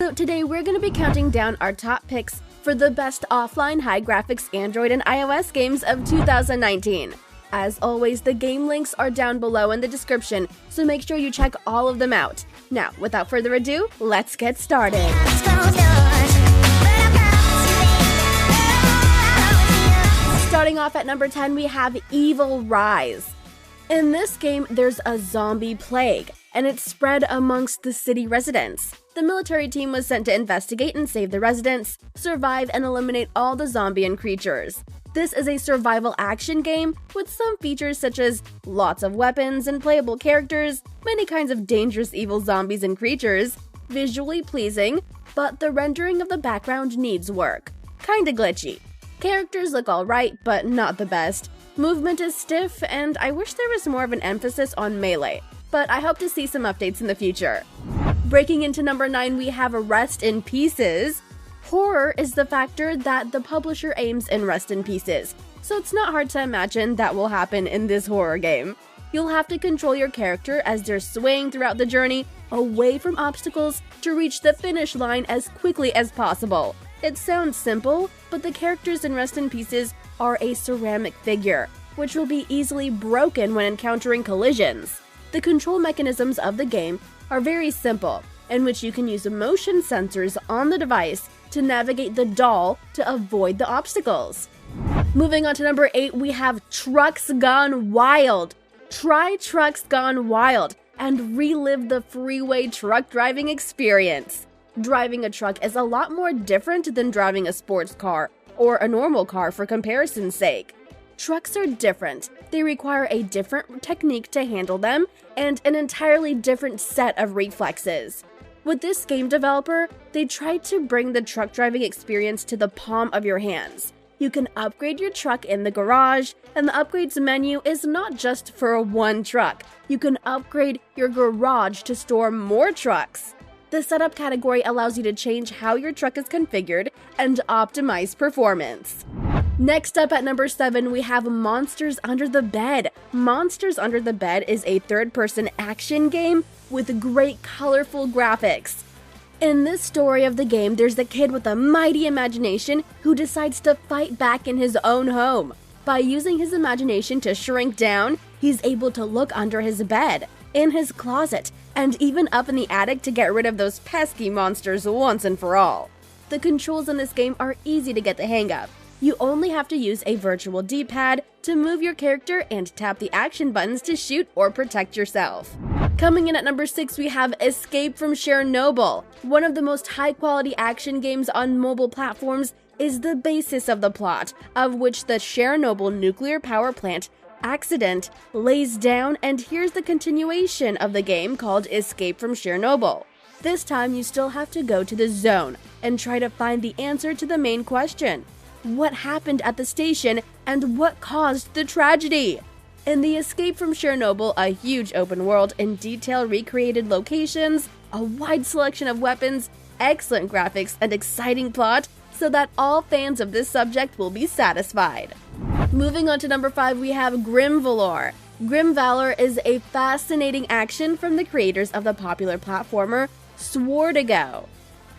So today we're going to be counting down our top picks for the best offline high graphics Android and iOS games of 2019. As always, the game links are down below in the description, so make sure you check all of them out. Now, without further ado, let's get started. Starting off at number 10, we have Evil Rise. In this game, there's a zombie plague, and it's spread amongst the city residents. The military team was sent to investigate and save the residents, survive, and eliminate all the zombie creatures. This is a survival action game with some features such as lots of weapons and playable characters, many kinds of dangerous evil zombies and creatures, visually pleasing, but the rendering of the background needs work. Kinda glitchy. Characters look alright, but not the best. Movement is stiff, and I wish there was more of an emphasis on melee, but I hope to see some updates in the future. Breaking into number 9, we have Rest in Pieces. Horror is the factor that the publisher aims in Rest in Pieces, so it's not hard to imagine that will happen in this horror game. You'll have to control your character as they're swaying throughout the journey away from obstacles to reach the finish line as quickly as possible. It sounds simple, but the characters in Rest in Pieces are a ceramic figure, which will be easily broken when encountering collisions. The control mechanisms of the game are very simple, in which you can use motion sensors on the device to navigate the doll to avoid the obstacles. Moving on to number 8, we have Trucks Gone Wild. Try Trucks Gone Wild and relive the freeway truck driving experience. Driving a truck is a lot more different than driving a sports car or a normal car for comparison's sake. Trucks are different. They require a different technique to handle them and an entirely different set of reflexes. With this game developer, they tried to bring the truck driving experience to the palm of your hands. You can upgrade your truck in the garage, and the upgrades menu is not just for one truck. You can upgrade your garage to store more trucks. The setup category allows you to change how your truck is configured and optimize performance. Next up at number 7, we have Monsters Under the Bed. Monsters Under the Bed is a third-person action game with great colorful graphics. In this story of the game, there's a kid with a mighty imagination who decides to fight back in his own home. By using his imagination to shrink down, he's able to look under his bed, in his closet, and even up in the attic to get rid of those pesky monsters once and for all. The controls in this game are easy to get the hang of. You only have to use a virtual D-pad to move your character and tap the action buttons to shoot or protect yourself. Coming in at number 6, we have Escape from Chernobyl. One of the most high-quality action games on mobile platforms is the basis of the plot, of which the Chernobyl nuclear power plant accident lays down, and here's the continuation of the game called Escape from Chernobyl. This time you still have to go to the zone and try to find the answer to the main question. What happened at the station and what caused the tragedy? In the Escape from Chernobyl, a huge open world in detail recreated locations, a wide selection of weapons, excellent graphics, and exciting plot, so that all fans of this subject will be satisfied. Moving on to number 5, we have Grim Valor. Grim Valor is a fascinating action from the creators of the popular platformer Swordigo.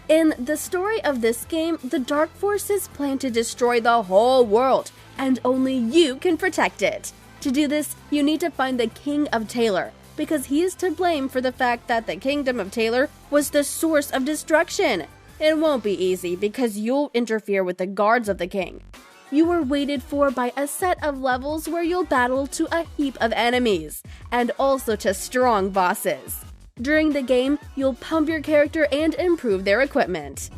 In the story of this game, the Dark Forces plan to destroy the whole world, and only you can protect it. To do this, you need to find the King of Taylor, because he is to blame for the fact that the Kingdom of Taylor was the source of destruction. It won't be easy because you'll interfere with the guards of the king. You are waited for by a set of levels where you'll battle to a heap of enemies, and also to strong bosses. During the game, you'll pump your character and improve their equipment.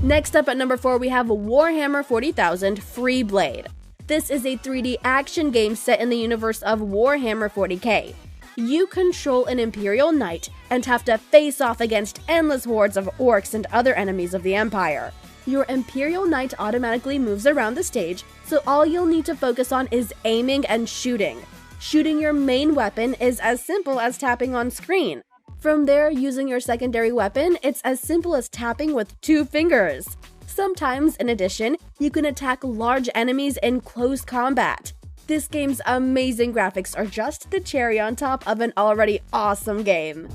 Next up at number 4, we have Warhammer 40,000 Freeblade. This is a 3D action game set in the universe of Warhammer 40k. You control an Imperial Knight and have to face off against endless hordes of orcs and other enemies of the Empire. Your Imperial Knight automatically moves around the stage, so all you'll need to focus on is aiming and shooting. Shooting your main weapon is as simple as tapping on screen. From there, using your secondary weapon, it's as simple as tapping with 2 fingers. Sometimes, in addition, you can attack large enemies in close combat. This game's amazing graphics are just the cherry on top of an already awesome game.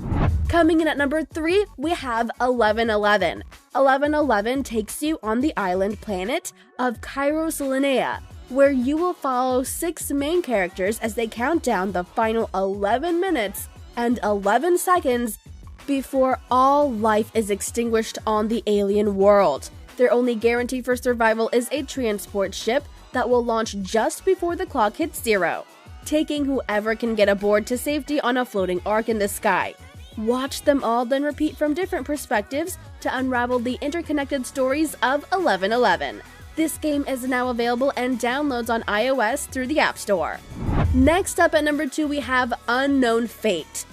Coming in at number 3, we have 1111. 1111 takes you on the island planet of Kairos Linnea, where you will follow 6 main characters as they count down the final 11 minutes and 11 seconds before all life is extinguished on the alien world. Their only guarantee for survival is a transport ship that will launch just before the clock hits 0, taking whoever can get aboard to safety on a floating ark in the sky. Watch them all, then repeat from different perspectives to unravel the interconnected stories of 1111. This game is now available and downloads on iOS through the App Store. Next up at number 2, we have Unknown Fate.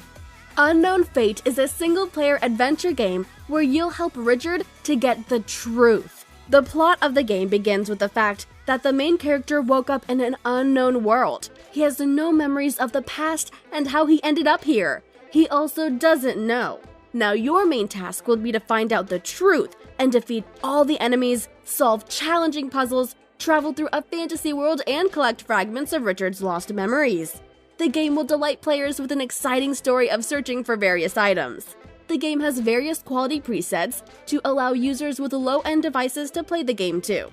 Unknown Fate is a single-player adventure game where you'll help Richard to get the truth. The plot of the game begins with the fact that the main character woke up in an unknown world. He has no memories of the past and how he ended up here. He also doesn't know. Now your main task will be to find out the truth and defeat all the enemies, solve challenging puzzles, travel through a fantasy world, and collect fragments of Richard's lost memories. The game will delight players with an exciting story of searching for various items. The game has various quality presets to allow users with low-end devices to play the game too.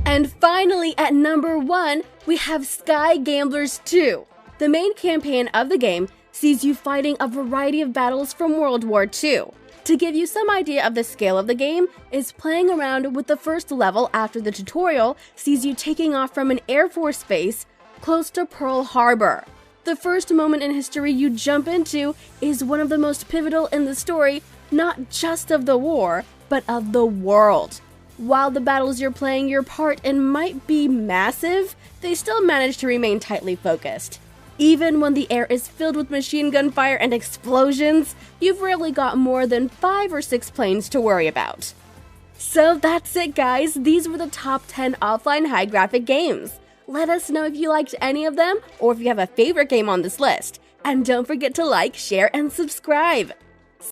And finally, at number 1, we have Sky Gamblers 2. The main campaign of the game sees you fighting a variety of battles from World War II. To give you some idea of the scale of the game, is playing around with the first level after the tutorial sees you taking off from an Air Force base close to Pearl Harbor. The first moment in history you jump into is one of the most pivotal in the story, not just of the war, but of the world. While the battles you're playing your part in might be massive, they still manage to remain tightly focused. Even when the air is filled with machine gun fire and explosions, you've rarely got more than 5 or 6 planes to worry about. So that's it, guys. These were the top 10 offline high graphic games. Let us know if you liked any of them or if you have a favorite game on this list. And don't forget to like, share, and subscribe.